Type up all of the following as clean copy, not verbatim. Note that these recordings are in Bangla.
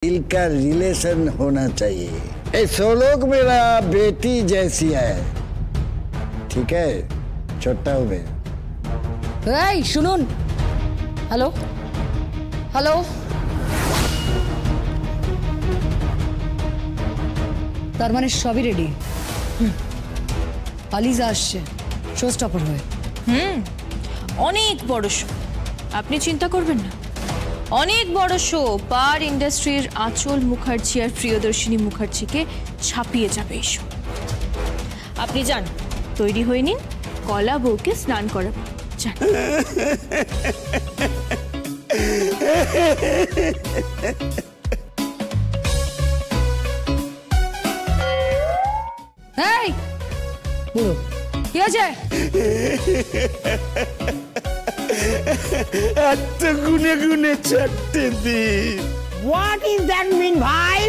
दिल का रिलेशन होना चाहिए। ये सोलोक मेरा बेटी जैसी है, ठीक है? छोटा हो गया। শুনুন, হ্যালো হ্যালো, তার মানে সবই রেডি। আলিজা আসছে শো স্টপার হয়ে। অনেক বড় শো, আপনি চিন্তা করবেন না। অনেক বড় শো, পার ইন্ডাস্ট্রির আঁচল মুখার্জি আর প্রিয়দর্শিনী মুখার্জিকে ছাপিয়ে যাবে এই শো। আপনি যান, তৈরি হয়ে নিন, কলা বউকে স্নান করাবো। যান। এই বুড়ো, কি আছে? এত গুনে গুনে চারটে দিন। What is that mean, ভাই?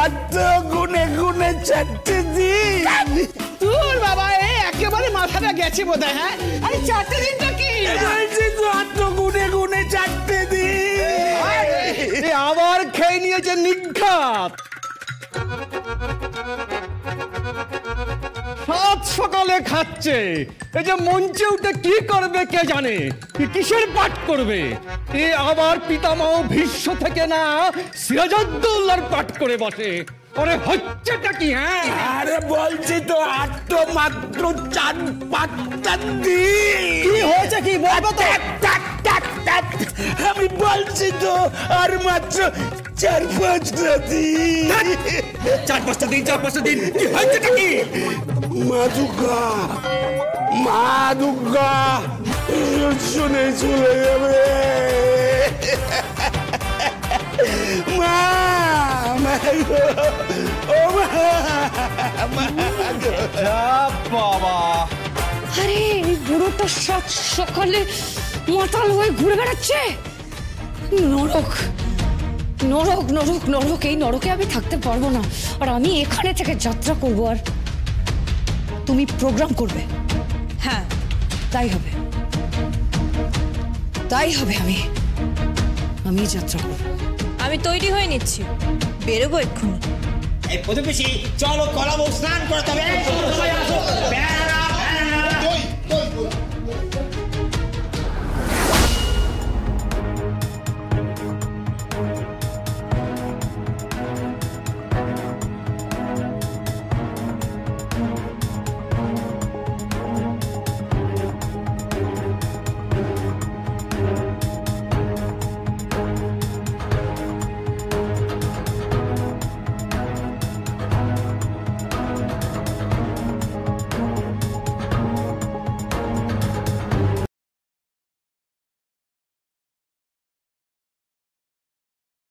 এত গুনে গুনে চারটে দিন। তোর বাবা একেবারে মাথাটা গেছে বোধহয়। হ্যাঁ, আরে চারটে দিনটা কি? বলছি তো এত গুনে গুনে চারটে দিন। আবার খেয়ে নিয়েছে নিঘাত। সাত সকালে খাচ্ছে, এই যে মঞ্চে উঠে কি করবে কে জানে, কিসের পাঠ করবে? এ আবার পিতামহ ভীষ্ম থেকে না সিরাজউদ্দৌলার পাঠ করে বসে। ওরে হচ্ছেটা কি? হ্যাঁ, আরে বলছি তো আর তো মাত্র 4-5টা দিন। কি হয়েছে কি বলবো তো? আমি বলছি তো আর মাত্র 4-5টা দিন। 4-5টা দিন, 4-5টা দিন, কি হয়েছেটা কি? মা দুর্গা শুনে চলে যাবে। মা ও বাবা, আরে এই বুড়োটা সাত সকালে মাতাল হয়ে ঘুরে বেড়াচ্ছে। নরক নরক নরক নরক, এই নরকে আমি থাকতে পারবো না। আর আমি এখানে থেকে যাত্রা করবো, আর তুমি প্রোগ্রাম করবে। হ্যাঁ, তাই হবে, তাই হবে। আমি যাত্রা করবো। আমি তৈরি হয়ে নিচ্ছি, বেরোবো এক্ষুনি। এই প্রতিবেশী, চলো কলা বউ স্নান করতে হবে।